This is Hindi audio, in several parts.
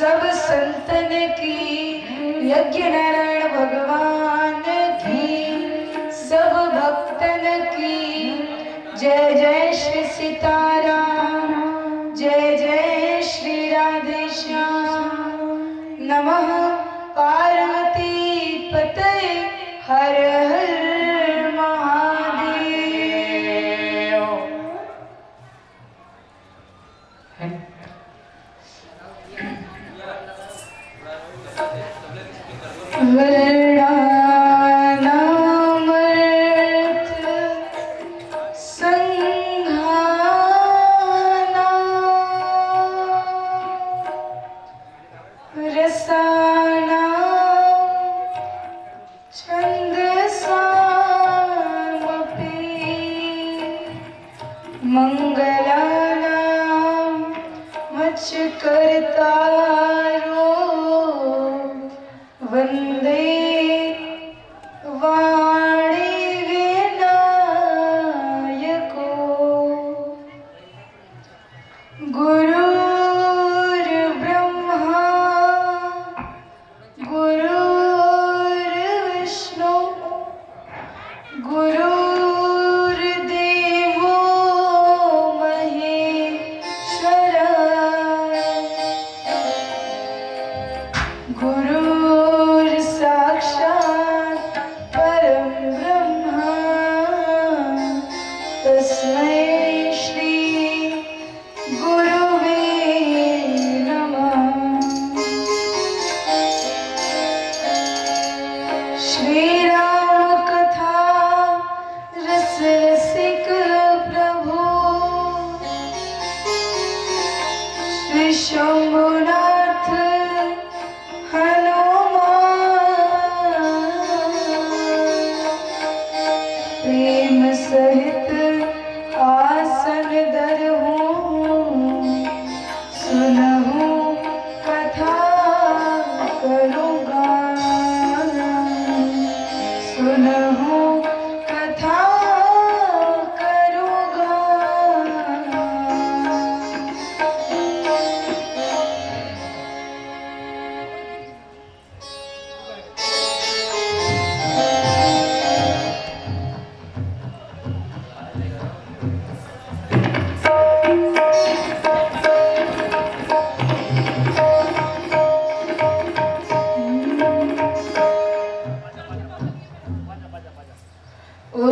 सब संतन की, यज्ञ नारायण भगवान की, सब भक्तन की। जय जय श्री सीताराम, जय जय श्री राधे श्याम। नमः पार्वती पतये, हर हर महादेव।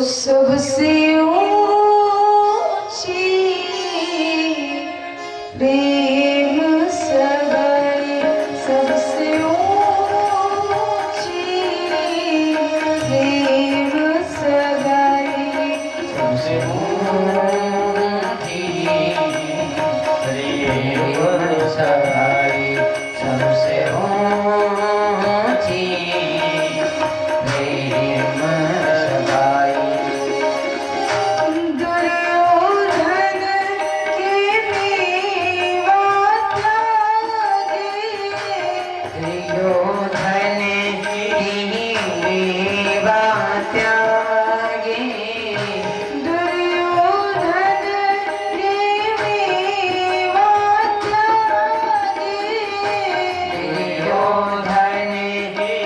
सबसे ऊंची प्रेम सगाई, सबसे ऊंची प्रेम सगाई, सबसे ऊंची प्रेम सगाई, सबसे ऊंची प्रेम सगाई। दुर्योधन के मेवा त्यागे, दुर्योधन की मेवा त्यागे, दुर्योधन के मेवा त्यागे, दुर्योधन की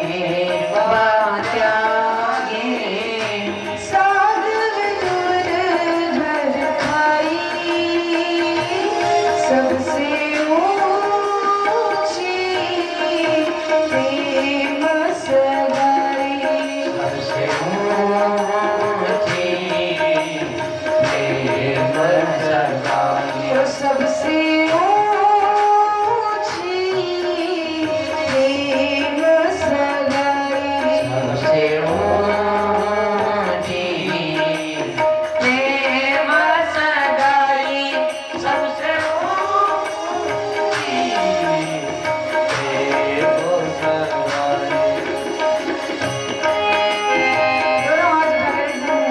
मेवा त्यागे, साग विदुर घर खाई, सबसे ऊंची प्रेम सगाई, सबसे ऊंची प्रेम सगाई। सबसे ऊंची प्रेम सगाई, सबसे ऊंची प्रेम सगाई, सबसे ऊंची प्रेम सगाई। दोनों हाथ उठा कर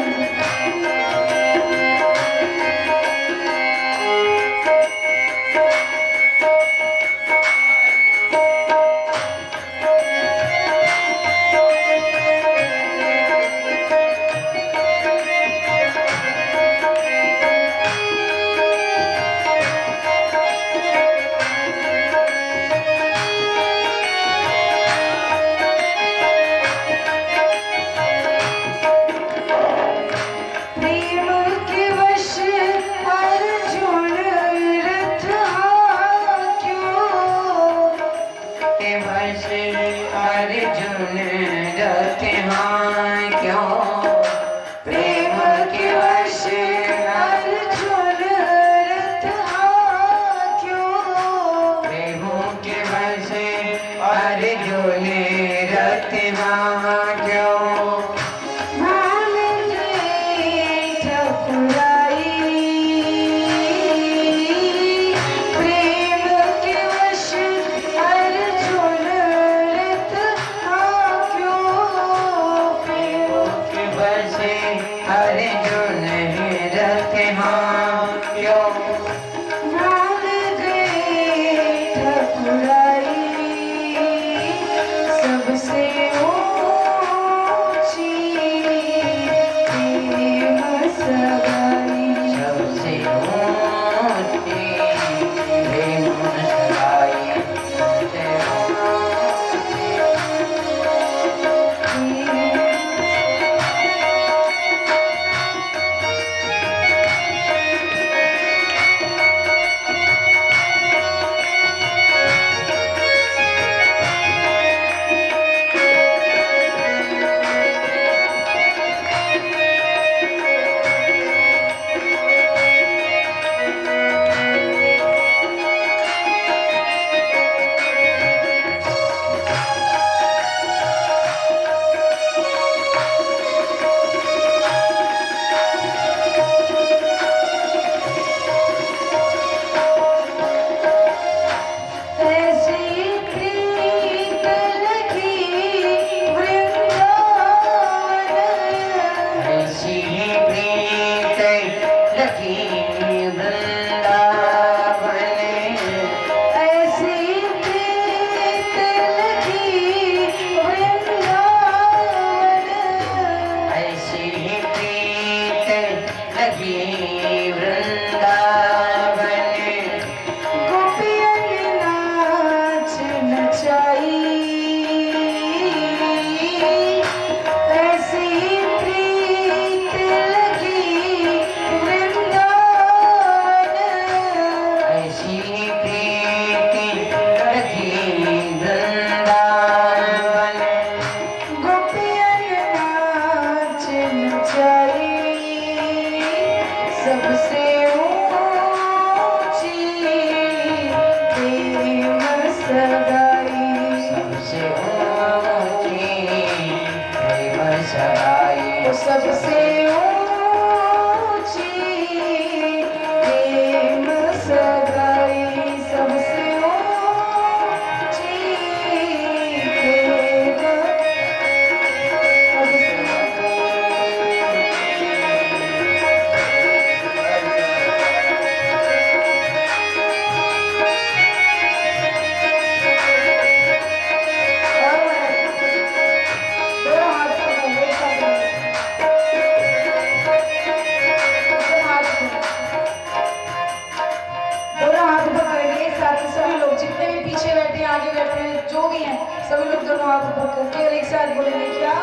जो भी हैं सभी लोग दोनों हाथ ऊपर करके और एक साथ बोलेंगे क्या?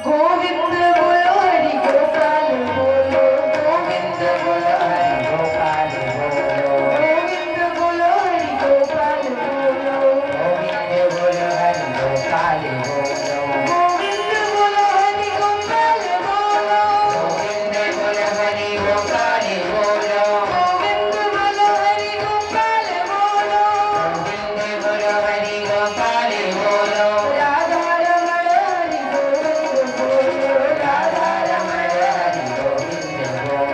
गोविंद बोलो हरि गोपाल बोलो, गोविंद बोलो हरि गोपाल बोलो, गोविंद बोलो हरि गोपाल बोलो, गोविंद बोलो हरि गोपाल बोलो, गोविंद बोलो हरि गोपाल बोलो, गोविंद बोलो हरि गोपाल बोलो, गोविंद बोलो हरि गोपाल बोलो, गोविंद बोलो हरि गोपाल बोलो, राधा रमण हरि गोविंद बोलो, राधा रमण हरि गोविंद बोलो,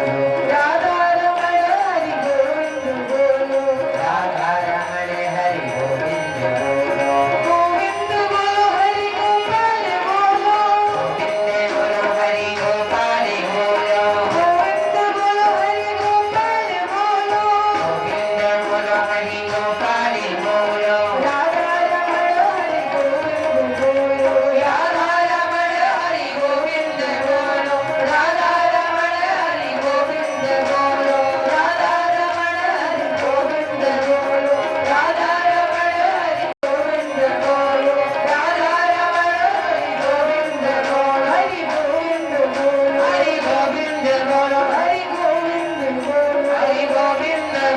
राधा रमण हरि गोविंद बोलो, राधा रमण हरि गोविंद बोलो, गोविंद बोलो हरि गोपाल बोलो, गोविंद बोलो हरि गोपाल बोलो, गोविंद बोलो हरि गोपाल बोलो, गोविंद बोलो हरि गोपाल बोलो, राधा रमण हरि गोविंद बोलो, राधा रमण हरि गोविंद बोलो, राधा रमण हरि गोविंद बोलो, राधा रमण हरि गोविंद बोलो, राधा रमण हरि गोविंद बोलो, राधा रमण हरि गोविंद बोलो, हरि गोविंद बोलो, हरि गोविंद बोलो, हरि गोविंद बोलो, हरि गोविंद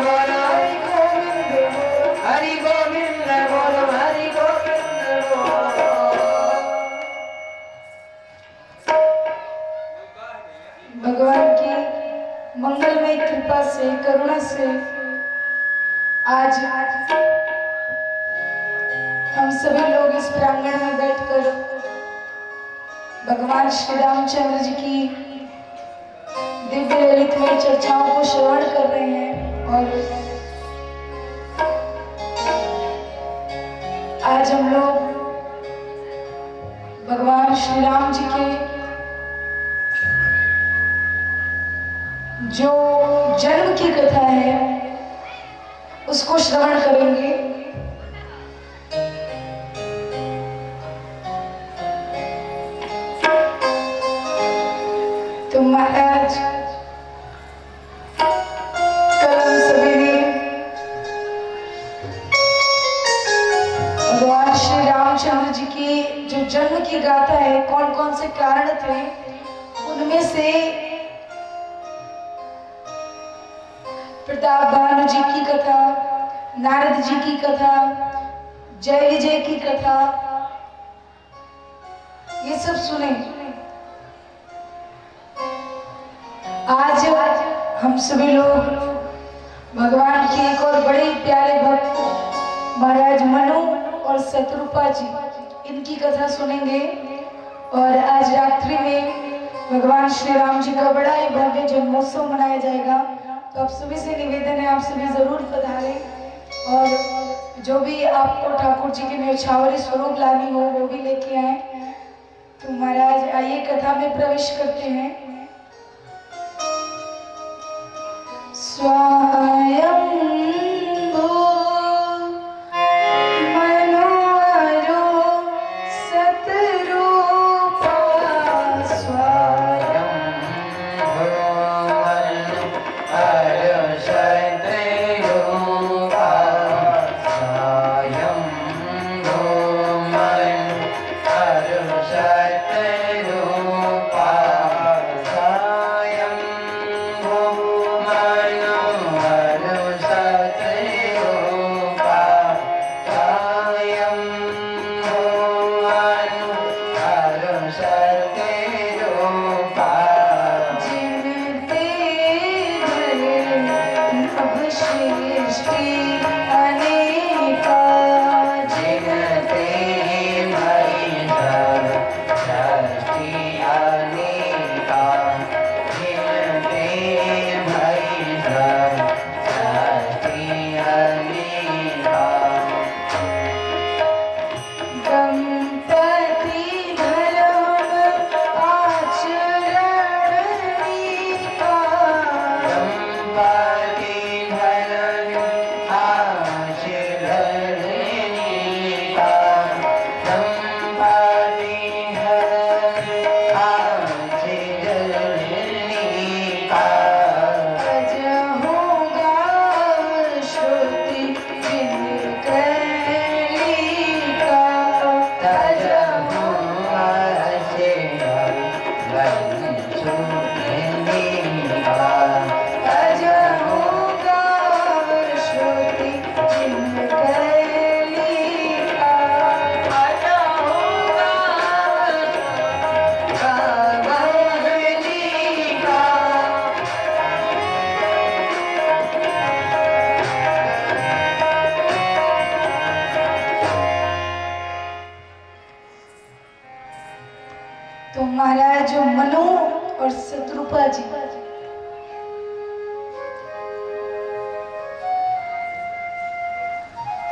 बोलो, हरि गोविंद बोलो, हरि गोविंद बोलो, हरि गोविंद बोलो। भगवान की मंगलमय कृपा से, करुणा से आज हम सभी लोग इस प्रांगण में बैठकर भगवान श्री रामचंद्र जी की दिव्य ललितमय चर्चाओं को श्रवण कर रहे हैं। और आज हम लोग भगवान श्री राम जी के जो जन्म की कथा है उसको श्रवण करेंगे। तो महाराज कल हम सभी ने भगवान श्री रामचंद्र जी की जो जन्म की गाथा है, कौन कौन से कारण थे, उनमें से प्रताप भानु जी की कथा, नारद जी की कथा, जय विजय की कथा, ये सब सुने। आज हम सभी लोग भगवान के एक और बड़े प्यारे भक्त महाराज मनु और शत्रुपा जी, इनकी कथा सुनेंगे। और आज रात्रि में भगवान श्री राम जी का बड़ा ही भव्य जन्मोत्सव मनाया जाएगा। तो आप सभी से निवेदन है, आप सभी जरूर पधारें और जो भी आपको ठाकुर जी के न्यौछावरी स्वरूप लानी हो वो भी लेके आए। तो महाराज आइए कथा में प्रवेश करते हैं। स्वयंभू मनोहरो सतरूपा,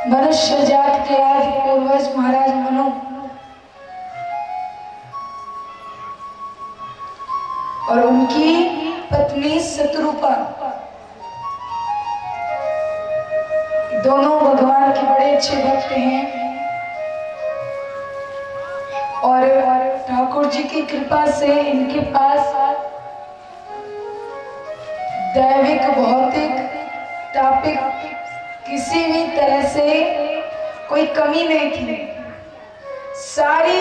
मनुष्य जात के आदि पूर्वज महाराज मनु और उनकी पत्नी शत्रुपा दोनों भगवान के बड़े अच्छे भक्त हैं और ठाकुर जी की कृपा से इनके पास दैविक भौतिक तापिक किसी भी तरह से कोई कमी नहीं थी, सारी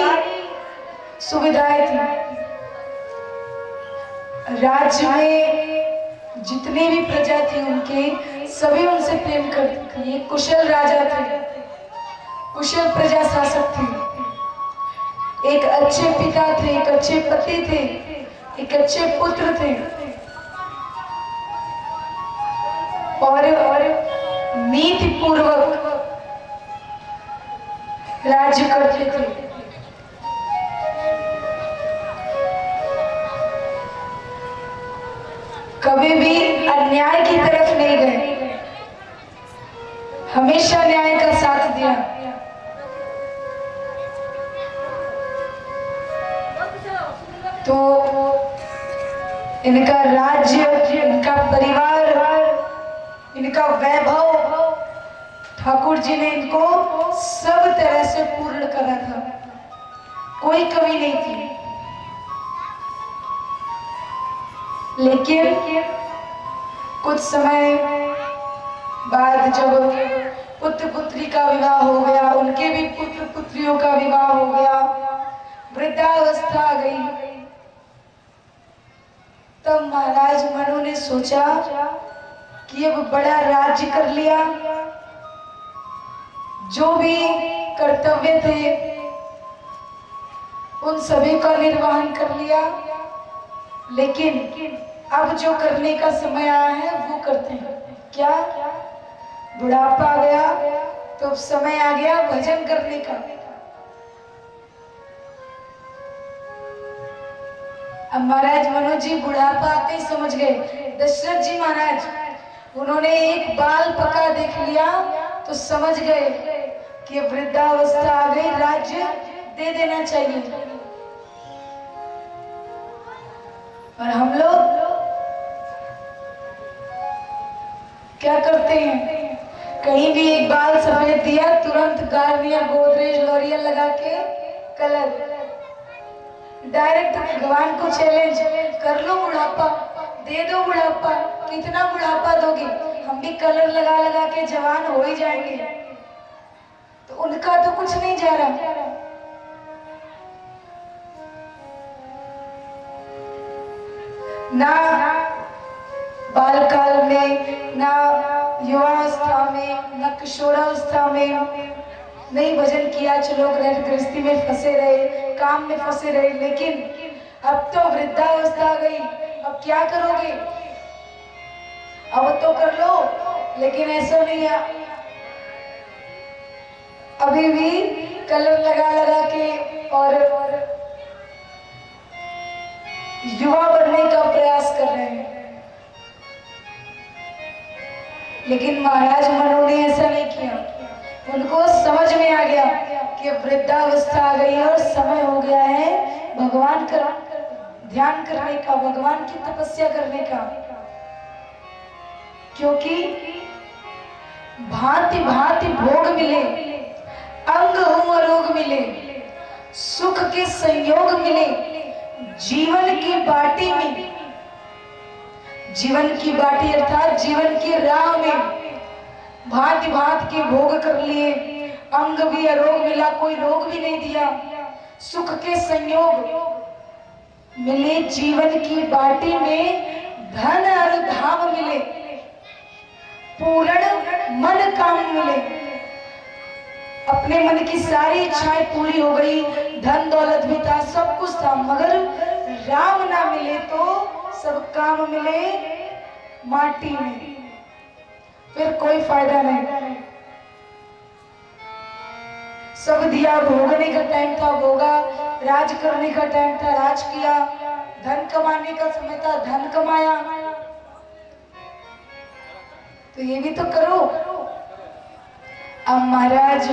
सुविधाएं थी। राज्य में जितनी भी प्रजा थी उनके सभी उनसे प्रेम करते थे। ये कुशल राजा थे, कुशल प्रजा शासक थे, एक अच्छे पिता थे, एक अच्छे पति थे, एक अच्छे पुत्र थे और नीति पूर्वक राज्य करते थे। कभी भी अन्याय की तरफ नहीं गए, हमेशा न्याय का साथ दिया। तो इनका राज्य, इनका परिवार, इनका वैभव ठाकुर जी ने इनको सब तरह से पूर्ण करा था, कोई कमी नहीं थी। लेकिन कुछ समय बाद जब पुत्र पुत्री का विवाह हो गया, उनके भी पुत्र पुत्रियों का विवाह हो गया, वृद्धावस्था आ गई, तब महाराज मनु ने सोचा कि अब बड़ा राज्य कर लिया, जो भी कर्तव्य थे उन सभी का निर्वहन कर लिया, लेकिन अब जो करने का समय आया है वो करते हैं। क्या? बुढ़ापा आ गया तो अब समय आ गया भजन करने का। अब महाराज मनु जी बुढ़ापा आते ही समझ गए, दशरथ जी महाराज उन्होंने एक बाल पका देख लिया तो समझ गए कि वृद्धावस्था आ गई, राज्य दे देना चाहिए। और हम लोग क्या करते हैं, कहीं भी एक बाल सफेद दिया तुरंत गार्नियर, गोदरेज, लॉरियल लगा के कलर, डायरेक्ट भगवान को चैलेंज, कर लो बुढ़ापा, दे दो बुढ़ापा, कितना बुढ़ापा दोगे, हम भी कलर लगा लगा के जवान हो ही जाएंगे। तो उनका तो कुछ नहीं जा रहा। ना बालकाल में, ना युवावस्था में, ना किशोरावस्था में नहीं भजन किया, चलो गृहस्थी में फंसे रहे, काम में फंसे रहे, लेकिन अब तो वृद्धावस्था आ गई, अब क्या करोगे, अब तो कर लो। लेकिन ऐसा नहीं है, अभी भी कलर लगा लगा के और युवा बनने का प्रयास कर रहे हैं। लेकिन महाराज मनु ने ऐसा नहीं किया, उनको समझ में आ गया कि वृद्धावस्था आ गई है और समय हो गया है भगवान का ध्यान करने का, भगवान की तपस्या करने का। क्योंकि भांति भांति भोग मिले, अंग हो रोग मिले, सुख के संयोग मिले, जीवन की बाटी में, जीवन की बाटी अर्थात जीवन की राह में भांति भांति के भोग कर लिए, अंग भी अरोग मिला, कोई रोग भी नहीं दिया, सुख के संयोग मिले, जीवन की बाटी में धन और धाम मिले, पूर्ण मन काम मिले, अपने मन की सारी इच्छाएं पूरी हो गई, धन दौलत भी था, सब कुछ था, मगर राम ना मिले तो सब काम मिले माटी में, फिर कोई फायदा नहीं। सब दिया, भोगने का टाइम था भोगा, राज करने का टाइम था राज किया, धन कमाने का समय था धन कमाया, तो ये भी तो करो। अब महाराज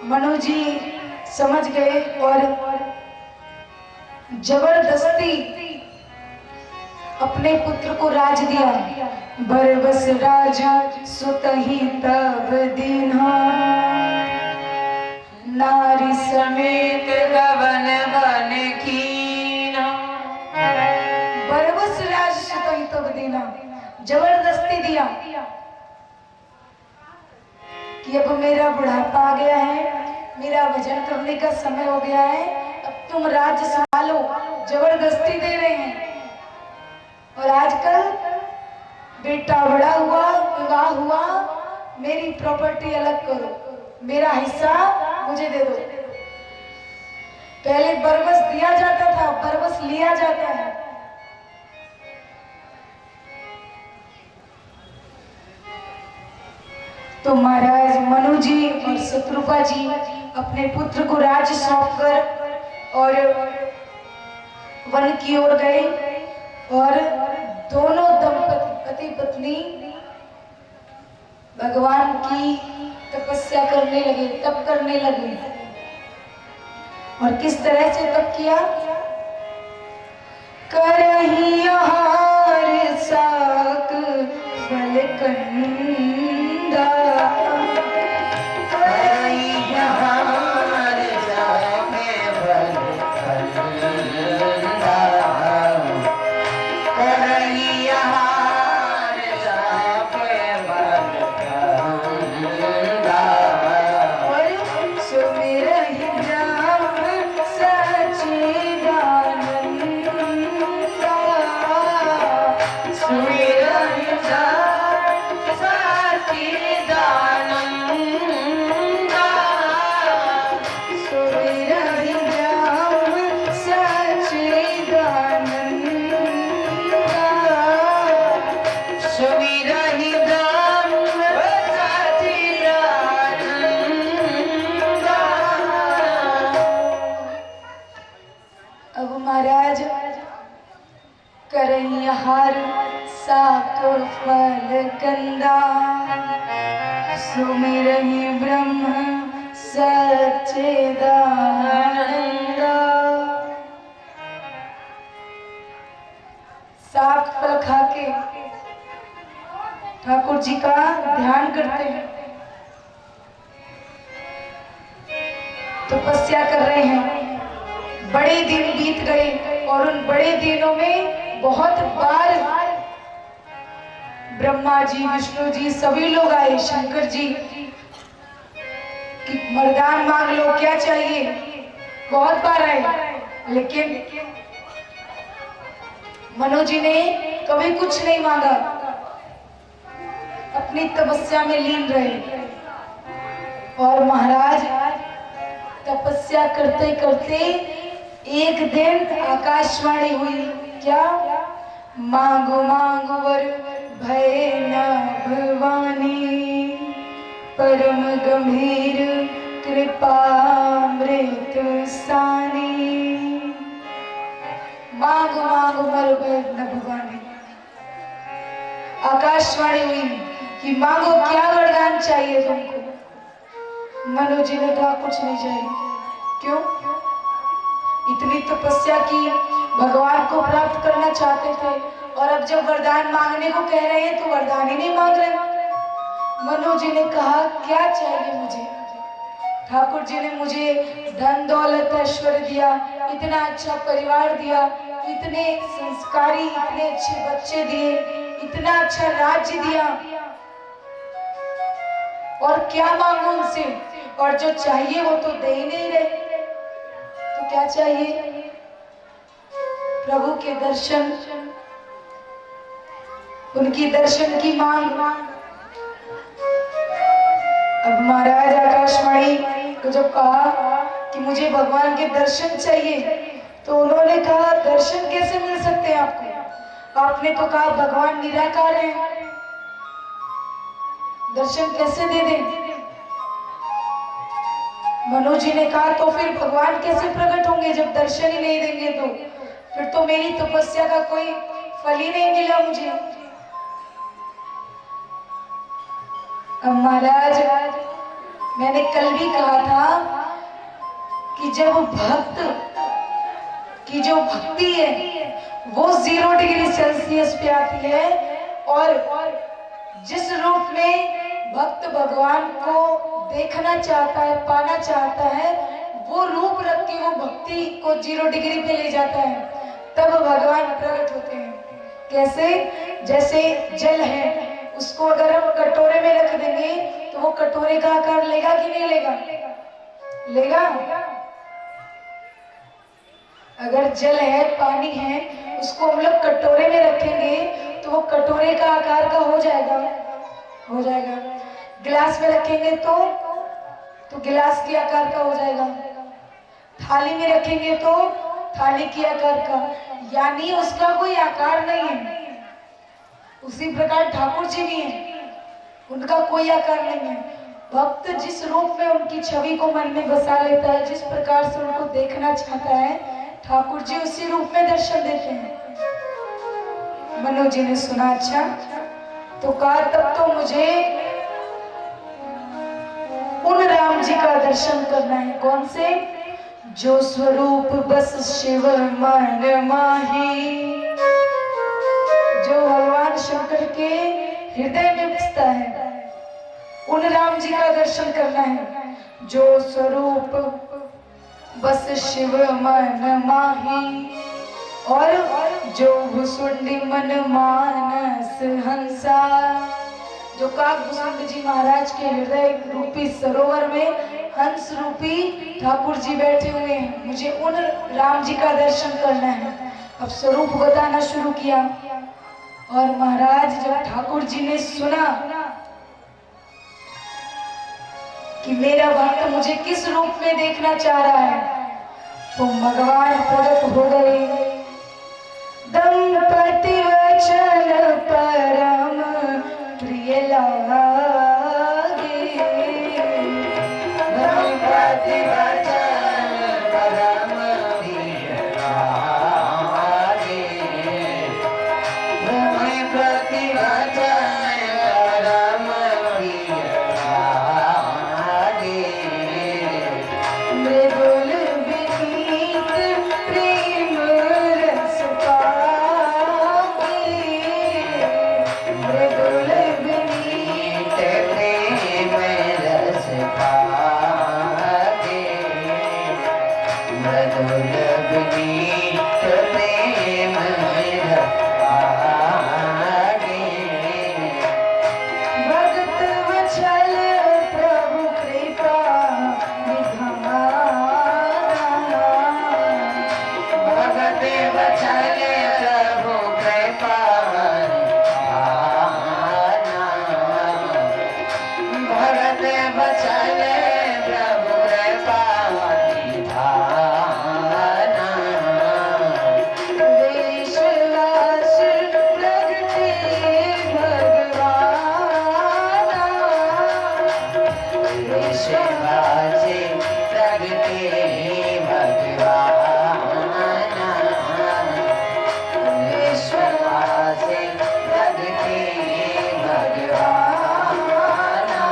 मनु जी समझ गए और जबरदस्ती अपने पुत्र को राज दिया। बरबस राज सुतहि तब दीन्हा, नारी समेत गवन बन कीना। बरबस राज सुतहि तब दीन्हा, जबरदस्ती दिया कि अब मेरा बुढ़ापा आ गया है, मेरा भजन करने का समय हो गया है, अब तुम राज्य संभालो। जबरदस्ती दे रहे हैं। और आजकल बेटा बड़ा हुआ, विवाह हुआ, मेरी प्रॉपर्टी अलग करो, मेरा हिस्सा मुझे दे दो। पहले बरबस दिया जाता था, बरबस लिया जाता है। तो महाराज मनु जी और शत्रुपा जी अपने पुत्र को राज्य सौंपकर और वन की ओर गए और दोनों दंपति पति पत्नी भगवान की तपस्या करने लगे, तप करने लगे। और किस तरह से तप किया? करही आहार साक बलकंदा, करही आहार साक बलकंदा, करही आहार साक बलकंदा। और सुमिरहि राम सच्चिदानंदा, सुमिरहि राम सच्चिदानंदा, सुमिरहि राम सच्चिदानंदा, सुमिरहि राम सच्चिदानंदा। अब महाराज करही आहार साक फल कंदा, सुमिरहि ब्रह्म सच्चिदानंदा। साक फल खाके ठाकुर जी का ध्यान करते हैं, तपस्या कर रहे हैं। बड़े दिन बीत गए और उन बड़े दिनों में बहुत बार ब्रह्मा जी, विष्णु जी सभी लोग आए, शंकर जी कि वरदान मांग लो, क्या चाहिए। बहुत बार आए, लेकिन मनु जी ने कभी कुछ नहीं मांगा, अपनी तपस्या में लीन रहे। और महाराज तपस्या करते करते एक दिन आकाशवाणी हुई, क्या? मांगो मांगो वर भय न भवानी, परम गंभीर कृपामृत सानी। मांगो मांगो वर भय न भवानी। आकाशवाणी हुई कि मांगो, क्या वरदान चाहिए तुमको? मनु जी ने कहा कुछ नहीं चाहिए। क्यों? इतनी तपस्या की, भगवान को प्राप्त करना चाहते थे, और अब जब वरदान मांगने को कह रहे हैं तो वरदान ही नहीं मांग रहे। मनु जी ने कहा क्या चाहिए मुझे? ठाकुर जी ने मुझे धन दौलत ऐश्वर्य दिया, इतना अच्छा परिवार दिया, इतने संस्कारी, इतने अच्छे बच्चे दिए, इतना अच्छा राज्य दिया, और क्या मांगू उनसे? और जो चाहिए वो तो दे ही नहीं रहे। तो क्या चाहिए? प्रभु के दर्शन, उनकी दर्शन की मांग। अब महाराज आकाशवाणी को जब कहा कि मुझे भगवान के दर्शन चाहिए, तो उन्होंने कहा दर्शन कैसे मिल सकते हैं आपको? आपने तो कहा भगवान निराकार है, दर्शन कैसे दे दें? मनु जी ने कहा तो फिर भगवान कैसे प्रकट होंगे जब दर्शन ही नहीं देंगे? तो फिर तो मेरी तपस्या का कोई फल ही नहीं मिला मुझे। अब महाराज, मैंने कल भी कहा था कि जब भक्त की जो भक्ति है वो 0 डिग्री सेल्सियस पे आती है, और जिस रूप में भक्त भगवान को देखना चाहता है, पाना चाहता है, वो रूप रख के वो भक्ति को 0 डिग्री पे ले जाता है, तब भगवान प्रकट होते हैं। कैसे? जैसे जल है, उसको अगर हम कटोरे में रख देंगे तो वो कटोरे का आकार लेगा कि नहीं लेगा? लेगा। अगर जल है, पानी है, उसको हम लोग कटोरे में रखेंगे तो वो कटोरे का आकार का हो जाएगा, हो जाएगा। गिलास में रखेंगे तो गिलास के आकार का हो जाएगा। थाली में रखेंगे तो थाली के आकार का, यानी उसका कोई आकार नहीं है। उसी प्रकार ठाकुर जी भी हैं, उनका कोई आकार नहीं है। भक्त जिस रूप में उनकी छवि को मन में बसा लेता है, जिस प्रकार से उनको देखना चाहता है, ठाकुर जी उसी रूप में दर्शन देते हैं। मनोज जी ने सुना, अच्छा तो कहा तब तो मुझे उन राम जी का दर्शन करना है। कौन से? जो स्वरूप बस शिव मन माही, जो भगवान शंकर के हृदय में बसता है, उन राम जी का दर्शन करना है। जो स्वरूप बस शिव मन माही, और जो भुसुंडी मन मानस हंसा, जो काकभूषुंड जी महाराज के हृदय रूपी सरोवर में हंस रूपी ठाकुर जी बैठे हुए हैं, मुझे उन राम जी का दर्शन करना है। अब स्वरूप बताना शुरू किया, और महाराज जब ठाकुर जी ने सुना कि मेरा भक्त मुझे किस रूप में देखना चाह रहा है, तो भगवान प्रकट हो गए। दंपति वचन परम प्रिय लागे, दंपति वचन परम प्रिय लागे, दंपति वचन परम प्रिय लागे। मृदुल विनीत प्रेम रस पागे, मृदुल विनीत प्रेम रस पागे, मृदुल विनीत प्रेम रस पागे। भगत वत्सल प्रभु कृपा निधाना, भगत वत्सल प्रभु कृपा निधाना, भगत वत्सल प्रभु कृपा निधाना। विश्वास प्रगटे भगवाना, विश्वास प्रगटे भगवाना, विश्वास प्रगटे भगवाना।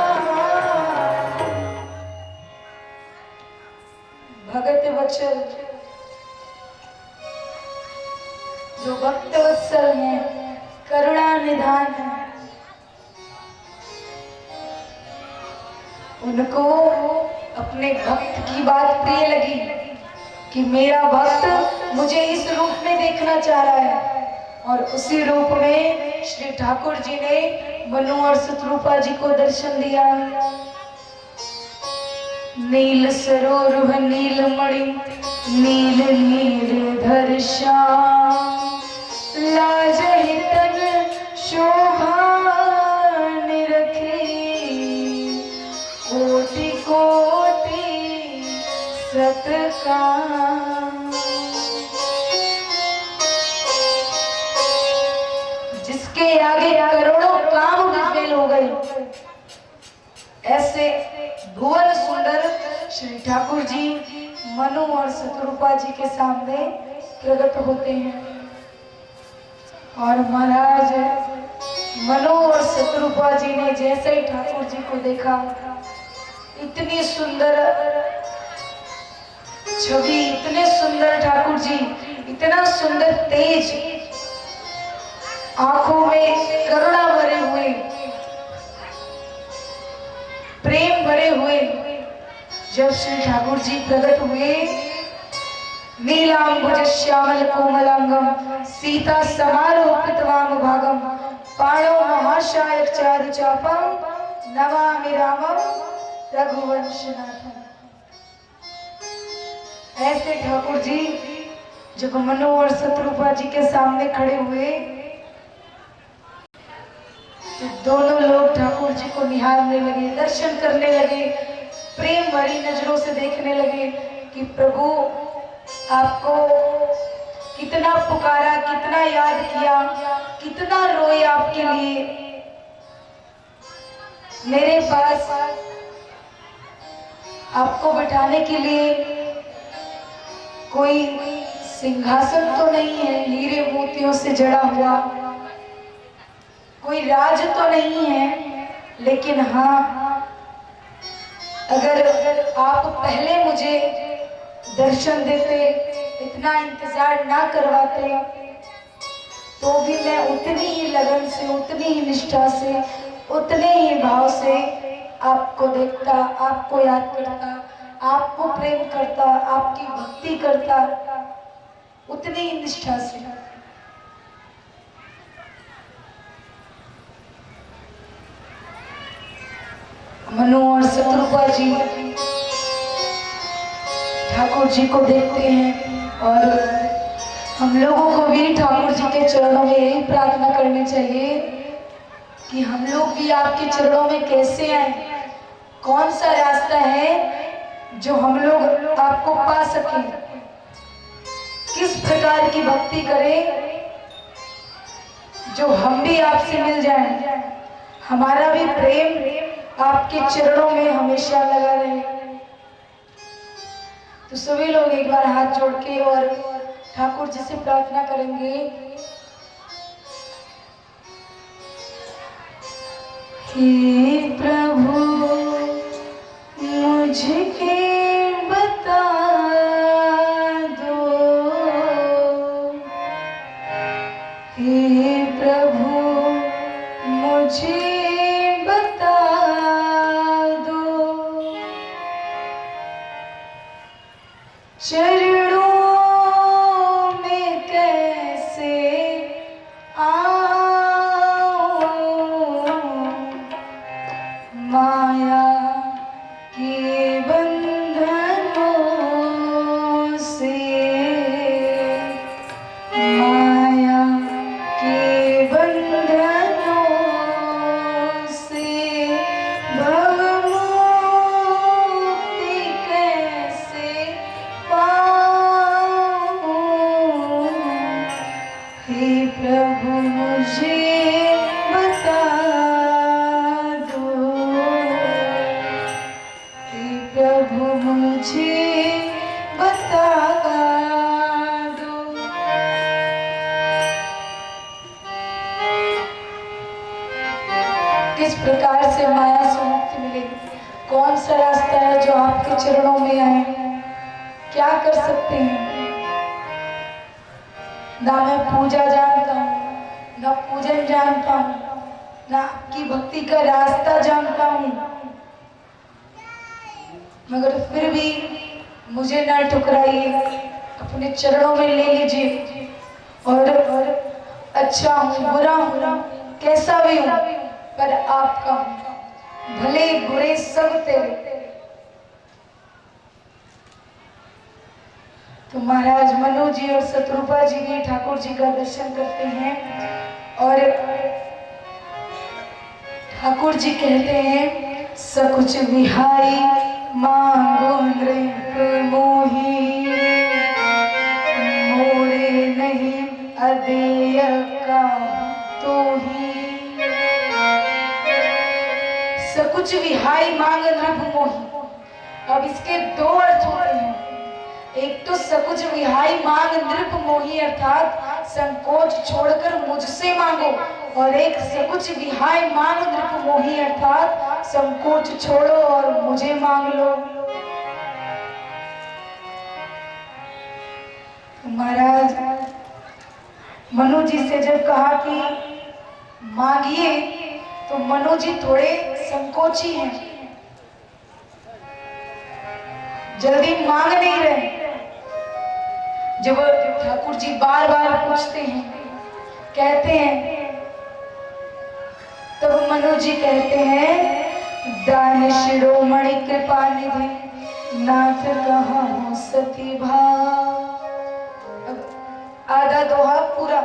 भगत वत्सल, जो भक्त वत्सल है, करुणा निधान है, उनको अपने भक्त की बात प्रिय लगी कि मेरा भक्त मुझे इस रूप में देखना चाह रहा है, और उसी रूप में श्री ठाकुर जी ने मनु और शत्रुपा जी को दर्शन दिया। नील सरोरुह नील मणि नील नीरधर श्याम, लाजहि तन शोभा निरखी, कोटि कोटि सतकाम। जिसके आगे करोड़ों काम भी फेल हो गए, ऐसे भुवन सुंदर श्री ठाकुर जी मनु और शत्रुपा जी के सामने प्रकट होते हैं। और महाराज मनु और शत्रुपा जी ने जैसे ही ठाकुर जी को देखा, इतनी सुंदर छवि, इतने सुंदर ठाकुर जी, इतना सुंदर तेज, आंखों में करुणा भरे हुए, प्रेम भरे हुए, जब श्री ठाकुर जी प्रकट हुए, नीलांबुज श्यामल कोमलांगम सीता समारोपितवाम भागम पाणो महाशाय चारु चापम नमामि रामम रघुवंशनाथम। ऐसे ठाकुर जी जब मनु और शत्रुपा जी के सामने खड़े हुए तो दोनों लोग ठाकुर जी को निहारने लगे, दर्शन करने लगे, प्रेम भरी नजरों से देखने लगे कि प्रभु आपको कितना पुकारा, कितना याद किया, कितना रोए आपके लिए। मेरे पास आपको बिठाने के लिए कोई सिंहासन तो नहीं है हीरे मोतियों से जड़ा हुआ, कोई राज तो नहीं है, लेकिन हाँ, अगर आप पहले मुझे दर्शन देते, इतना इंतजार ना करवाते, तो भी मैं उतनी ही लगन से, उतनी ही निष्ठा से, उतने ही भाव से आपको देखता, आपको याद करता, आपको प्रेम करता, आपकी भक्ति करता, उतनी ही निष्ठा से। मनु और शत्रुपा जी ठाकुर जी को देखते हैं, और हम लोगों को भी ठाकुर जी के चरणों में यही प्रार्थना करनी चाहिए कि हम लोग भी आपके चरणों में कैसे आए, कौन सा रास्ता है जो हम लोग आपको पा सकें, किस प्रकार की भक्ति करें जो हम भी आपसे मिल जाएं, हमारा भी प्रेम आपके चरणों में हमेशा लगा रहे। तो सभी लोग एक बार हाथ जोड़ के और ठाकुर जी से प्रार्थना करेंगे, हे प्रभु मुझे बता दो, हे प्रभु मुझे बता दो, चरणों में कैसे आऊं, माया के बंधनों से, माया के बंधनों से भव मुक्ति कैसे पाऊं, हे प्रभु मुझे बता दो, हे प्रभु मुझे बता दो। किस प्रकार से माया से मुक्ति मिलेगी, कौन सा रास्ता है जो आपके चरणों में आए, क्या कर सकते हैं। ना मैं पूजा जानता हूँ, ना पूजन जानता हूँ, ना आपकी भक्ति का रास्ता जानता हूँ, मगर फिर भी मुझे ना ठुकराइए, अपने चरणों में ले लीजिए। और अच्छा हूँ, बुरा हूँ, कैसा भी हूँ, पर आपका हूँ, भले बुरे सब तेरे। तो महाराज मनु जी और शत्रुपा जी भी ठाकुर जी का दर्शन करते हैं, और ठाकुर जी कहते हैं, सकुच विहाई मांगो नृप मोही, मोड़े नहीं अदेय का तो ही। सकुच विहाई मांग नृप मोही, अब इसके दो अर्थ होते हैं। एक तो सकुच विहाई मांग नृप मोही, अर्थात संकोच छोड़कर मुझसे मांगो, और एक सकुच विहाय मान नृप मोही, अर्थात संकोच छोड़ो और मुझे मांग लो। महाराज मनु जी से जब कहा कि मांगिए, तो मनु जी थोड़े संकोची हैं, जल्दी मांग नहीं रहे। जब ठाकुर जी बार बार पूछते हैं, कहते हैं, तब मनु जी कहते हैं, दान शिरोमणि कृपा निधि नाथ कहाँ सती भाव। आधा दोहा पूरा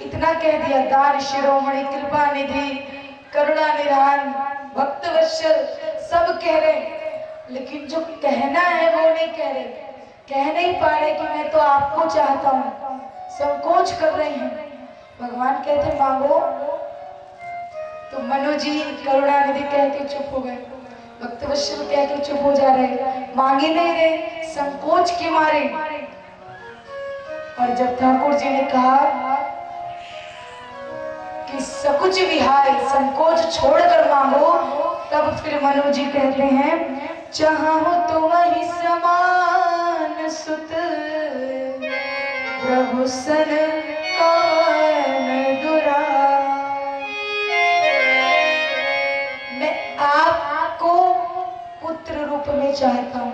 इतना कह दिया, दान शिरोमणि कृपा निधि करुणा निधान भक्त वत्सल सब कह रहे, लेकिन जो कहना है वो नहीं कह रहे, कह नहीं पा रहे कि मैं तो आपको चाहता हूँ, संकोच कर रहे हैं। भगवान कहते मांगो, तो मनु जी करुणा निधि कह के चुप हो गए, भक्त वत्सल कह के चुप हो जा रहे, मांगे नहीं रहे संकोच के मारे। और जब ठाकुर जी ने कहा कि सकुच विहाय, संकोच छोड़कर मांगो, तब फिर मनु जी कहते हैं, चाहो तुम ही समान सुत प्रभु सन कवन दुरा। मैं आपको पुत्र रूप में चाहता हूं।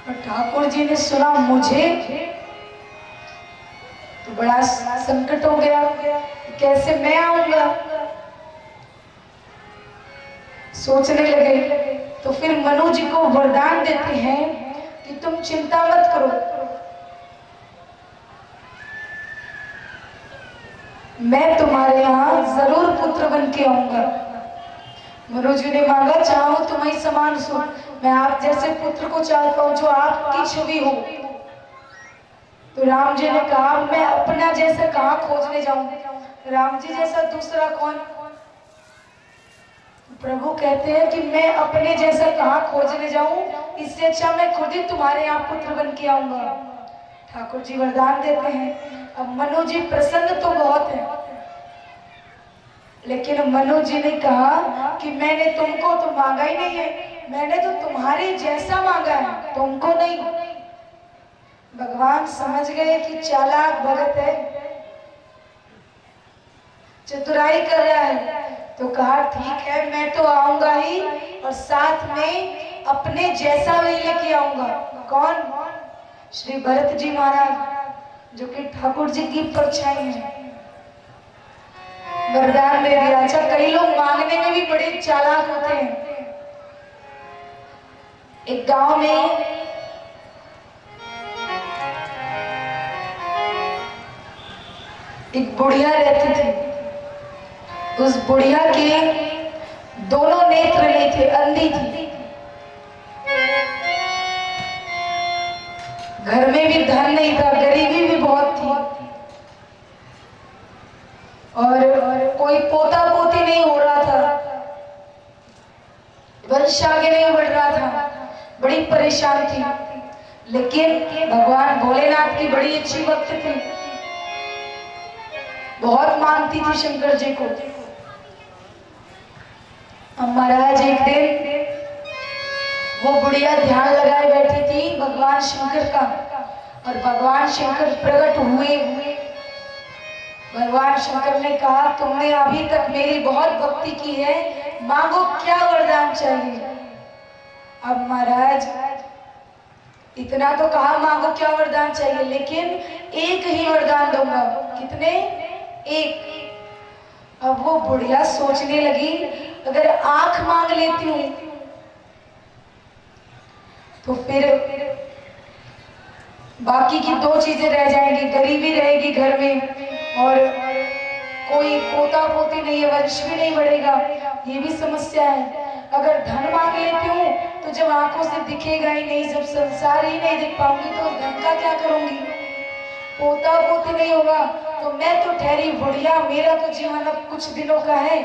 और ठाकुर जी ने सुना मुझे, तो बड़ा संकट हो गया, कैसे मैं आऊंगा, सोचने लगे। तो फिर मनु जी को वरदान देते हैं कि तुम चिंता मत करो, मैं तुम्हारे यहाँ जरूर पुत्र बन के आऊंगा। मनु जी ने मांगा, चाहो तुम्हें समान सो, मैं आप जैसे पुत्र को चाहता हूँ जो आपकी छवि हो। तो राम जी ने कहा, मैं अपना जैसा कहाँ खोजने जाऊं, राम जी जैसा दूसरा कौन। प्रभु कहते हैं कि मैं अपने जैसा कहाँ खोजने जाऊं, इससे अच्छा मैं खुद ही तुम्हारे यहाँ पुत्र बन के आऊंगा। ठाकुर जी वरदान देते हैं। अब मनु जी प्रसन्न तो बहुत है, लेकिन मनु जी ने कहा कि मैंने तुमको तो मांगा ही नहीं है, मैंने तो तुम्हारे जैसा मांगा है, तुमको नहीं। भगवान समझ गए कि चालाक भगत है, चतुराई कर रहा है, तो कहा ठीक है, मैं तो आऊंगा ही, और साथ में अपने जैसा भी लेके आऊंगा। कौन? श्री भरत जी महाराज, जो कि ठाकुर जी की परछाई है। वरदान दे दिया। अच्छा, कई लोग मांगने में भी बड़े चालाक होते हैं। एक गांव में एक बुढ़िया रहती थी। उस बुढ़िया के दोनों नेत्र नहीं थे, अंधी थी। घर में भी धन नहीं था, गरीबी भी बहुत थी, और कोई पोता पोती नहीं हो रहा था, वंश आगे नहीं बढ़ रहा था, बड़ी परेशान थी। लेकिन भगवान भोलेनाथ की बड़ी अच्छी भक्त थी, बहुत मानती थी शंकर जी को। अब महाराज एक दिन वो बुढ़िया ध्यान लगाए बैठी थी भगवान शंकर का, और भगवान शंकर प्रकट हुए। भगवान शंकर ने कहा, तुमने अभी तक मेरी बहुत भक्ति की है, मांगो क्या वरदान चाहिए। अब महाराज इतना तो कहा मांगो क्या वरदान चाहिए, लेकिन एक ही वरदान दूंगा। कितने? एक। अब वो बुढ़िया सोचने लगी, अगर आंख मांग लेती हूं तो फिर बाकी की दो चीजें रह जाएंगी, गरीबी रहेगी घर में, और कोई पोता पोती नहीं है, वंश भी नहीं बढ़ेगा, ये भी समस्या है। अगर धन मांग लेती हूँ तो जब आंखों से दिखेगा ही नहीं, जब संसार ही नहीं दिख पाऊंगी तो धन का क्या करूंगी। पोता पोती नहीं होगा तो मैं तो ठहरी बुढ़िया, मेरा तो जीवन अब कुछ दिनों का है,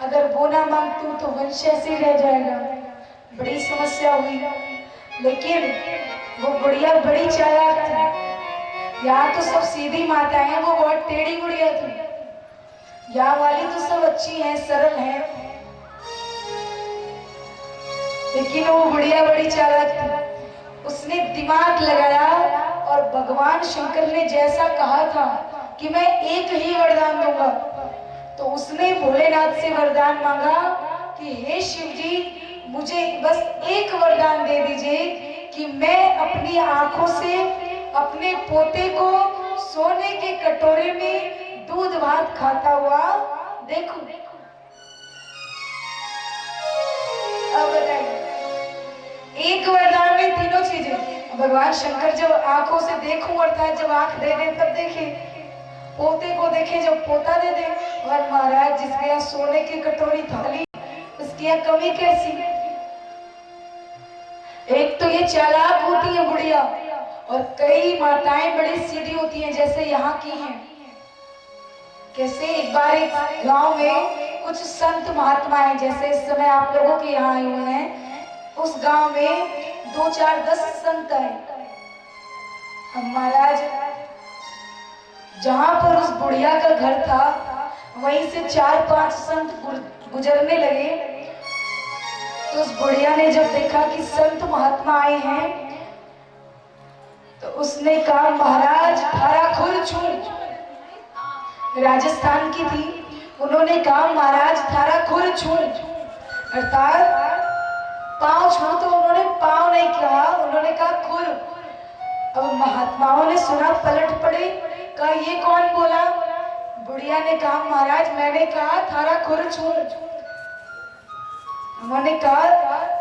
अगर वो ना मांगती हूँ तो वंश ऐसे ही रह जाएगा। बड़ी समस्या हुई। लेकिन वो बुढ़िया बड़ी चालाक थी। यहाँ तो सब सीधी माताएं हैं, वो बहुत टेढ़ी गुड़िया थी। यहाँ वाली तो सब अच्छी हैं, सरल हैं, लेकिन वो गुड़िया बड़ी चालाक थी। उसने दिमाग लगाया और भगवान शंकर ने जैसा कहा था कि मैं एक ही वरदान दूंगा, तो उसने भोलेनाथ से वरदान मांगा कि हे शिव जी, मुझे बस एक वरदान दे दीजिए कि मैं अपनी आंखों से अपने पोते को सोने के कटोरे में दूध भात खाता हुआ देखूं। अब बताइए, एक वरदान में तीनों चीजें। भगवान शंकर जब आंखों से देखूं अर्थात जब आंख दे दे तब देखे, पोते को देखे जब पोता दे दे। और महाराज जिसके यहाँ सोने की कटोरी थाली, उसकी यहाँ कमी कैसी। एक तो ये चालाक होती है गुड़िया, और कई माताएं बड़ी सीधी होती हैं जैसे यहाँ की हैं। कैसे, एक बार एक गांव में कुछ संत महात्माएं, जैसे इस समय आप लोगों के यहाँ आए हुए हैं, उस गांव में 2 4 10 संत आए। अब महाराज जहां पर उस बुढ़िया का घर था, वहीं से 4 5 संत गुजरने लगे। तो उस बुढ़िया ने जब देखा कि संत महात्मा आए हैं, तो उसने कहा, महाराज थारा खुर छू। राजस्थान की थी। उन्होंने कहा, महाराज थारा खुर छू, अर्थात पांव छू। तो उन्होंने पांव नहीं कहा, उन्होंने कहा खुर। अब महात्माओं ने सुना, पलट पड़े, कहा ये कौन बोला। बुढ़िया ने कहा, महाराज मैंने कहा थारा खुर छू। उन्होंने कहा,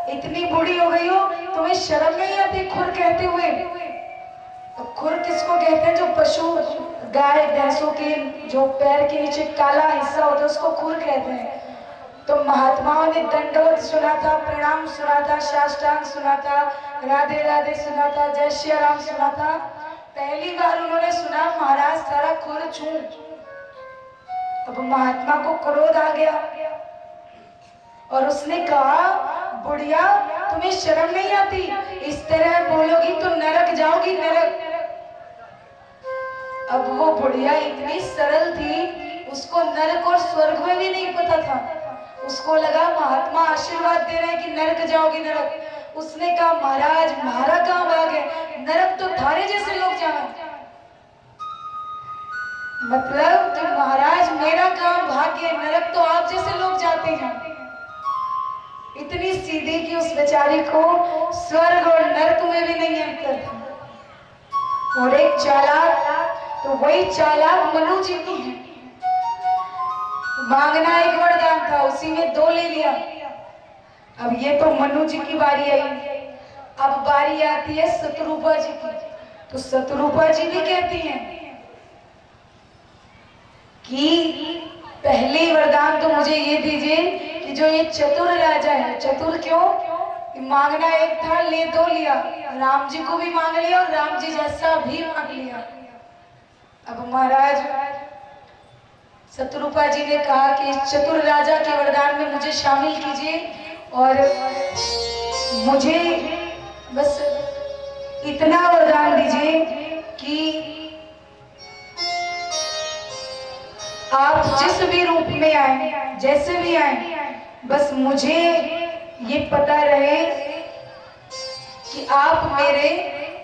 इतनी बूढ़ी हो गई हो, तुम्हें शर्म नहीं आती खुर कहते हुए। तो खुर किसको कहते हैं, जो पशु गाय भैंसों के जो पैर के नीचे काला हिस्सा होता है उसको खुर कहते हैं। तो महात्माओं ने दंडवत सुना था, प्रणाम सुना था, साष्टांग सुना था, राधे राधे सुना था, जय श्री राम सुना था। पहली बार उन्होंने सुना, महाराज सारा खुर छू। अब महात्मा को क्रोध आ गया और उसने कहा, बुढ़िया तुम्हें शर्म नहीं आती, इस तरह बोलोगी तो नरक जाओगी, नरक। अब वो बुढ़िया इतनी सरल थी, उसको नरक और स्वर्ग में भी नहीं पता था। उसको लगा महात्मा आशीर्वाद दे रहे हैं कि नरक जाओगी, नरक। उसने कहा, महाराज हमारा काम आ गया, नरक तो थारे जैसे लोग जाना। मतलब कि महाराज मेरा काम भाग्य, नरक तो आप जैसे लोग जाते हैं। इतनी सीधी कि उस बेचारी को स्वर्ग और नरक में भी नहीं अंतर था। और एक चालाक, तो वही चालाक मनु जी की है। मांगना एक वरदान था, उसी में 2 ले लिया। अब ये तो मनु जी की बारी आई, अब बारी आती है शत्रुपा जी की। तो शत्रुपा जी भी कहती हैं कि पहले वरदान तो मुझे ये दीजिए कि जो ये चतुर राजा है, चतुर क्यों, मांगना एक था, ले 2 लिया, राम जी को भी मांग लिया और राम जी जैसा भी मांग लिया। अब महाराज शत्रुपा जी ने कहा कि चतुर राजा के वरदान में मुझे शामिल कीजिए और मुझे बस इतना वरदान दीजिए कि आप जिस भी रूप में आए, जैसे भी आए, बस मुझे ये पता रहे कि आप मेरे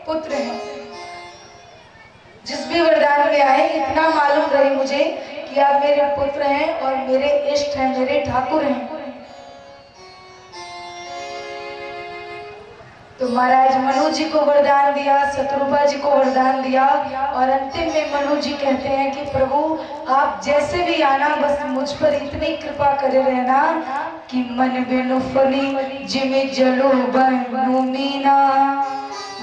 पुत्र हैं। जिस भी वरदान में आए इतना मालूम रहे मुझे कि आप मेरे पुत्र हैं और मेरे इष्ट हैं, मेरे ठाकुर हैं। तो महाराज मनु जी को वरदान दिया, शत्रुपा जी को वरदान दिया और अंतिम में मनु जी कहते हैं कि प्रभु आप जैसे भी आना, बस मुझ पर इतनी कृपा करे रहना कि मन बिनु फली जिमि जलो बनु मीना,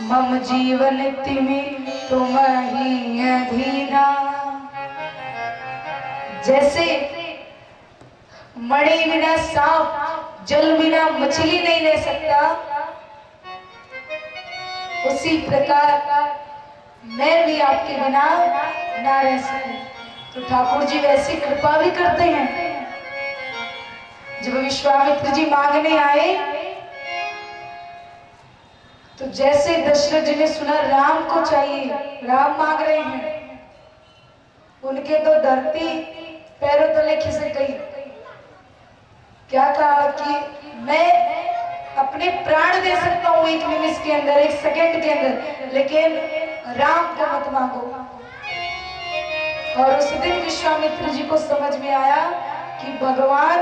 मम जीवन तिमि तुम ही अधीना। जैसे मणि बिना सांप, जल बिना मछली नहीं रह सकता, उसी प्रकार मैं भी आपके बिना ना रह सकूं। तो ठाकुर जी वैसी कृपा भी करते हैं। जब विश्वामित्र जी मांगने आए तो जैसे दशरथ जी ने सुना राम को चाहिए, राम मांग रहे हैं, उनके तो धरती पैरों तले खिसक गई। क्या कहा कि मैं अपने प्राण दे सकता हूं एक निमिष के अंदर, एक सेकंड के अंदर, लेकिन राम को मत मांगो। और उस दिन विश्वामित्र जी को समझ में आया कि भगवान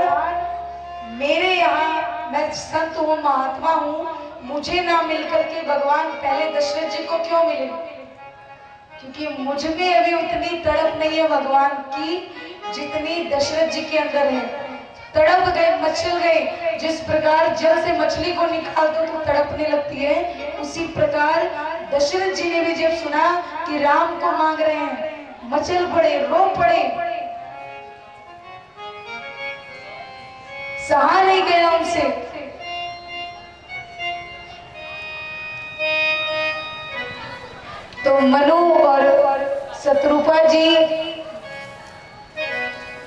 मेरे यहाँ, मैं संत हूँ, महात्मा हूँ, मुझे ना मिलकर के भगवान पहले दशरथ जी को क्यों मिले? क्योंकि मुझ में अभी उतनी तड़प नहीं है भगवान की जितनी दशरथ जी के अंदर है। तड़प गए, मचल गए। जिस प्रकार जल से मछली को निकाल दो तो तड़पने लगती है, उसी प्रकार दशरथ जी ने भी जब सुना कि राम को मांग रहे हैं, मचल पड़े, रो पड़े, सहा नहीं गया उनसे। तो मनु और शत्रुपा जी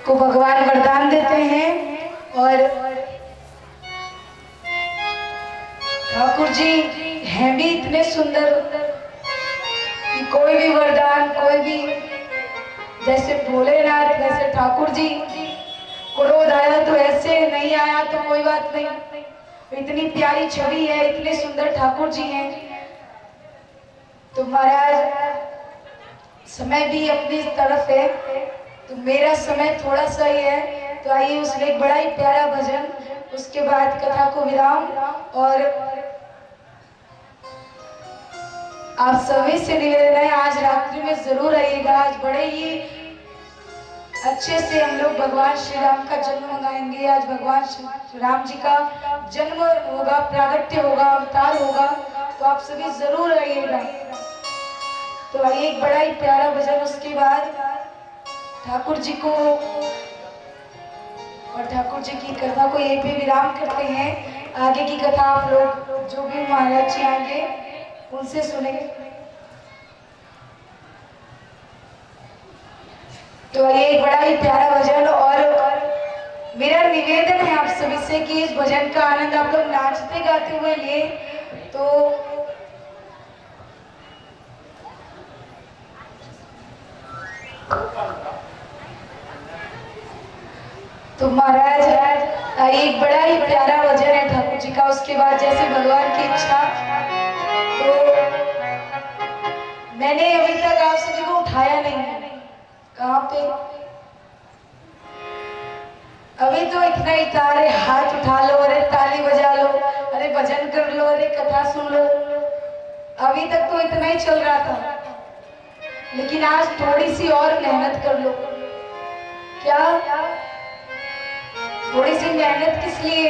को भगवान वरदान देते हैं और ठाकुर जी हैं भी इतने सुंदर कि कोई भी वरदान, कोई भी, जैसे भोलेनाथ वैसे ठाकुर जी, क्रोध आया तो ऐसे, नहीं आया तो कोई बात नहीं। इतनी प्यारी छवि है, इतने सुंदर ठाकुर जी हैं। तो महाराज समय भी अपनी तरफ है, तो मेरा समय थोड़ा सा ही है, तो आइए उसमें एक बड़ा ही प्यारा भजन, उसके बाद कथा को विराम। और आप सभी से निवेदन है, आज रात्रि में जरूर आइएगा। आज बड़े ही अच्छे से हम लोग भगवान श्री राम का जन्म मनाएंगे। आज भगवान श्री राम जी का जन्म होगा, प्रागट्य होगा, अवतार होगा, तो आप सभी जरूर आइएगा। तो आइए एक बड़ा ही प्यारा भजन, उसके बाद ठाकुर जी को और ठाकुर जी की कथा को यहीं पे विराम करते हैं। आगे की कथा आप लोग जो भी महाराज जी आएंगे उनसे सुनेंगे। तो आइए एक बड़ा ही प्यारा भजन, और मेरा निवेदन है आप सभी से कि इस भजन का आनंद आप लोग नाचते गाते हुए लिए। तो महाराज एक बड़ा ही प्यारा भजन है ठाकुर जी का, उसके बाद जैसे भगवान की इच्छा। तो मैंने अभी तक आप सभी को उठाया नहीं है, कहाँ पे? अभी तो इतना ही था, अरे हाथ उठा लो, अरे ताली बजा लो, अरे भजन कर लो, अरे कथा सुन लो। अभी तक तो इतना ही चल रहा था, लेकिन आज थोड़ी सी और मेहनत कर लो। क्या? थोड़ी सी मेहनत किस लिए?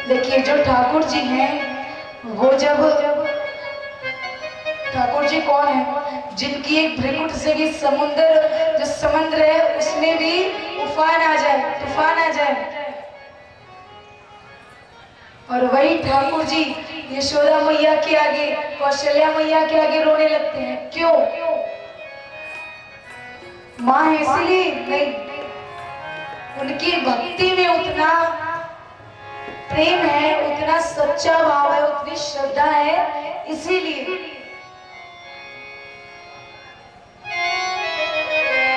देखिए जो ठाकुर जी हैं, वो जब ठाकुर जी कौन है? जिनकी एक भ्रिकुट से भी समुद्र, जो समुद्र है उसमें भी उफान आ जाए, तूफान आ जाए, और वही ठाकुर जी यशोदा मैया के आगे, कौशल्या मैया के आगे रोने लगते हैं। क्यों? माँ है इसलिए नहीं, उनकी भक्ति में उतना प्रेम है, उतना सच्चा भाव है, उतनी श्रद्धा है, इसीलिए।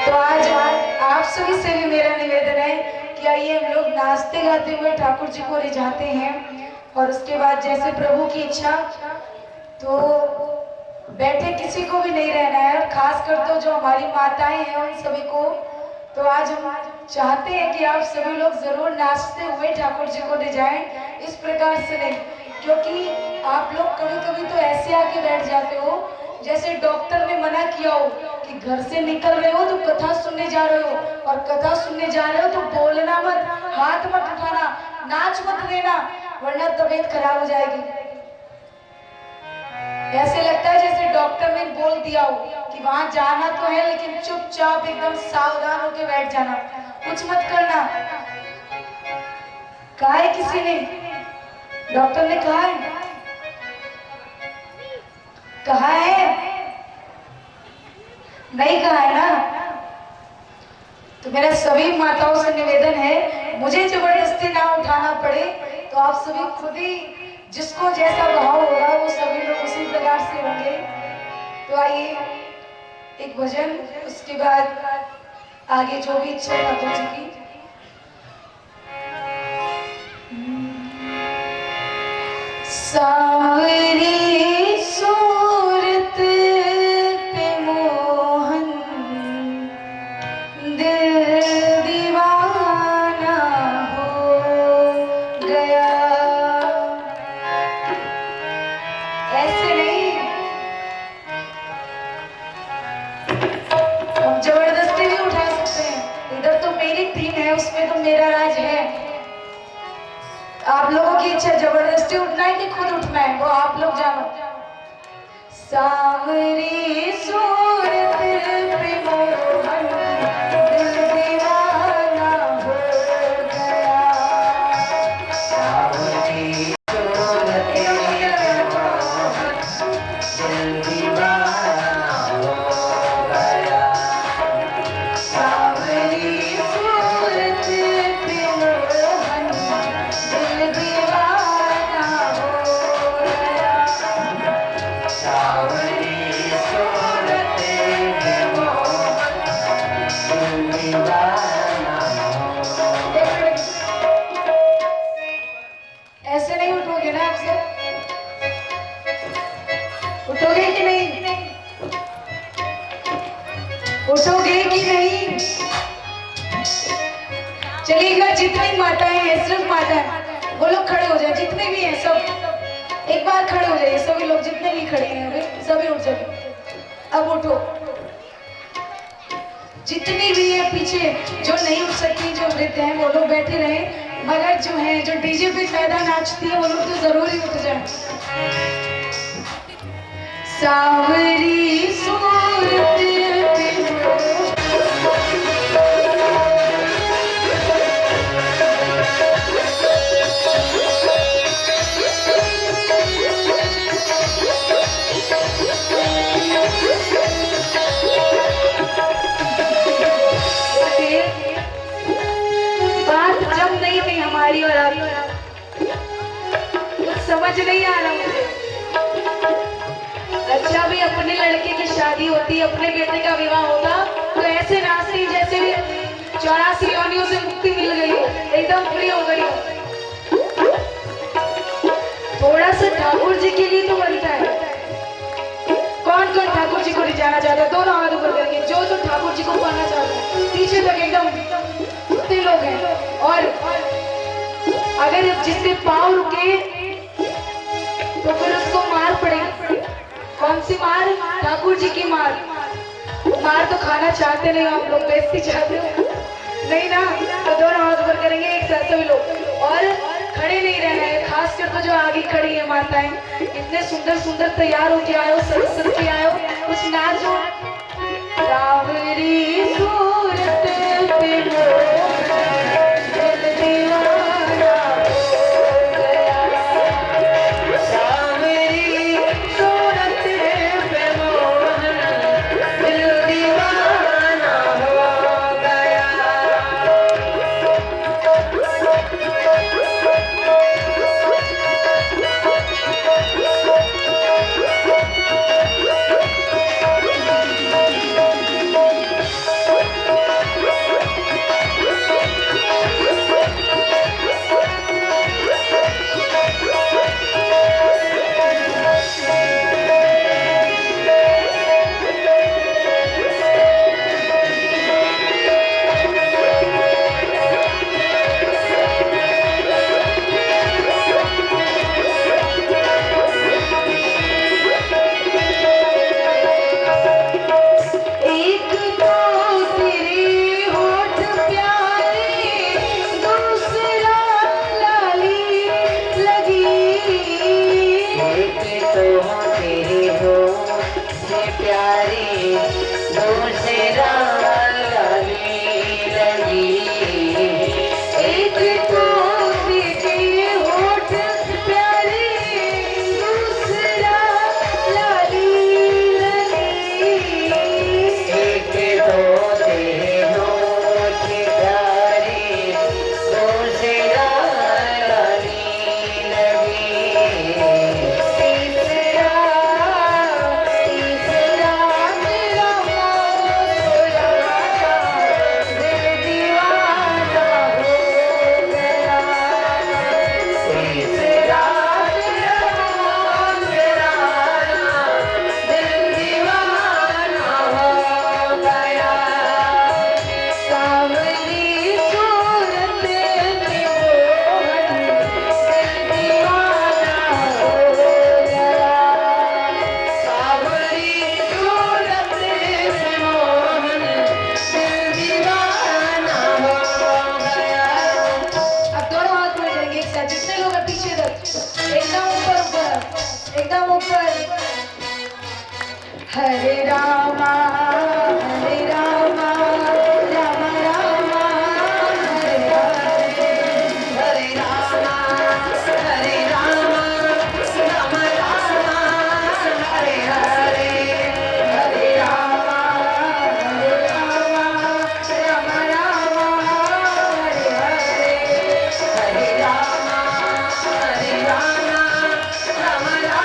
तो आज आप सभी से भी मेरा निवेदन है कि आइए हम लोग नाचते गाते हुए ठाकुर जी को रिझाते हैं, और उसके बाद जैसे प्रभु की इच्छा। तो बैठे किसी को भी नहीं रहना है, खासकर तो जो हमारी माताएं हैं उन सभी को। तो आज हम चाहते हैं कि आप सभी लोग जरूर नाचते हुए ठाकुर जी को ले जाएं, इस प्रकार से नहीं, क्योंकि आप लोग कभी कभी तो ऐसे आके बैठ जाते हो जैसे डॉक्टर ने मना किया हो कि घर से निकल रहे हो तो कथा सुनने जा रहे हो, और कथा सुनने जा रहे हो तो बोलना मत, हाथ मत उठाना, नाच मत देना, वरना तबीयत खराब हो जाएगी। ऐसे लगता है जैसे डॉक्टर ने बोल दिया हो कि वहां जाना तो है, लेकिन चुपचाप एकदम सावधान होकर बैठ जाना, कुछ मत करना। कहा है किसी ने? डॉक्टर ने कहा है? कहा है? नहीं कहा है ना? तो मेरा सभी माताओं से निवेदन है, मुझे जबरदस्ती ना उठाना पड़े, तो आप सभी खुद ही जिसको जैसा भाव होगा वो सभी लोग उसी प्रकार से होंगे। तो आइए एक भजन, उसके बाद आगे जो भी इच्छा ठाकुर जी की। सावरी सूरत पे मोहन दिल दीवाना हो गया। ऐसे नहीं, हम जबरदस्ती भी उठा सकते हैं। इधर तो मेरी टीम है, उसमें तो मेरा राज है। आप लोगों की इच्छा जबरदस्ती उठना है कि खुद उठना है, वो आप लोग जानो। सावरी सूरत पे मोहन दिल दीवाना हो गया। सावरी सूरत पे मोहन दिल दीवाना हो गया। सावरी सूरत पे मोहन दिल दीवाना हो गया। सावरी सूरत पे मोहन दिल दीवाना हो। ऐसे नहीं उठोगे ना आप सब? उठोगे कि नहीं? उठोगे कि नहीं? चलिएगा, जितनी माताएं हैं, सिर्फ माता है, वो लोग खड़े हो जाए। जितने भी हैं सब एक बार खड़े हो जाइए। सभी लोग जितने भी खड़े हैं अभी सभी उठ जाइए। अब उठो। जितनी भी है पीछे जो नहीं उठ सकती, जो वृद्ध हैं, वो लोग बैठे रहे, मगर जो है जो डीजे पे ज्यादा नाचती है वो लोग तो जरूर ही उठ जाए। सावरी सूरत पे बात जब नहीं थी हमारी और आपकी, कुछ समझ नहीं आ रहा मुझे। अच्छा भी अपने लड़के की शादी होती, अपने बेटे का विवाह होता तो ऐसे नाचती जैसे 84 योनियों से मुक्ति मिल गई हो, एकदम फ्री हो गई हो। थोड़ा सा ठाकुर जी के लिए तो बनता है। कौन कौन ठाकुर जी को नहीं जाना चाहता? दोनों हाथ ऊपर करके जो जो ठाकुर जी को पाना चाहता है, पीछे तक एकदम कितने लोग हैं। और अगर जिसके पाँव रुके तो फिर उसको मार पड़ेगी। कौन सी मार? ठाकुर जी की मार। मार तो खाना चाहते नहीं आप लोग, बेइज्जती चाहते हो नहीं ना? तो दोनों हाथ ऊपर करेंगे एक साथ सभी लोग, और खड़े नहीं रहना है। खासकर तो जो आगे खड़ी है माताएं, इतने सुंदर सुंदर तैयार होके आयो, सज के आयो, कुछ नाचो। सावरी सूरत पे मोहन दिल दीवाना हो गया। सावरी सूरत पे मोहन दिल दीवाना हो गया। हरे रामा राम राम हरे हरे। हरे रामा हरे रामा राम राम हरे हरे। हरे रामा हरे रामा राम राम हरे हरे। हरे रामा हरे रामा राम राम हरे हरे। हरे रामा राम राम हरे हरे।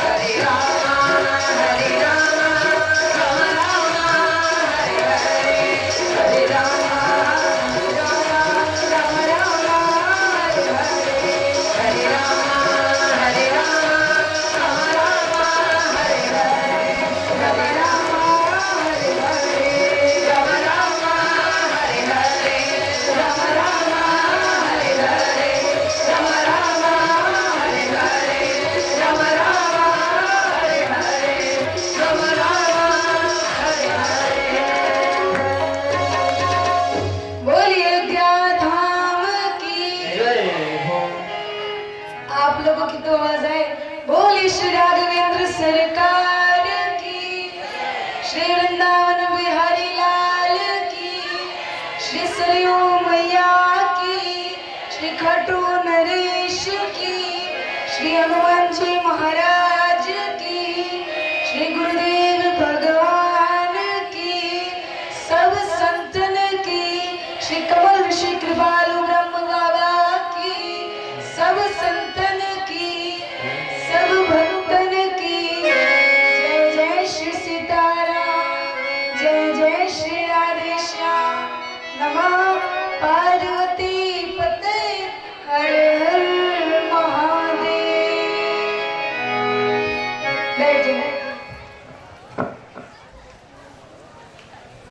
हरे रामा हरे रामा राम राम हरे हरे। हरे रामा राम राम हरे हरे। हरे रामा हरे रामा राम राम हरे हरे। राम राम हरे हरे। राम राम हरे हरे। राम राम हरे हरे। राम राम हरे हरे। राम राम हरे हरे। राम राम हरे हरे। बोलिए अयोध्या धाम की। आप लोगों की तो आवाज है। बोलिए श्री राघवेंद्र सरकार की। श्री वृंदावन बिहारी लाल की। श्री सरयू मैया की। श्री खाटू नरेश की। श्री हनुमान जी महाराज की। श्री गुरुदेव भगवान की। सब संतन की। श्री कमल ऋषि कृपालु ब्रह्म बाबा की। सब संतन की। सब भक्तन की। जय जय श्री सीताराम। जय जय श्री राधे श्याम। नमः पार्वती पते हर हर महादेव। बैठ जाइए।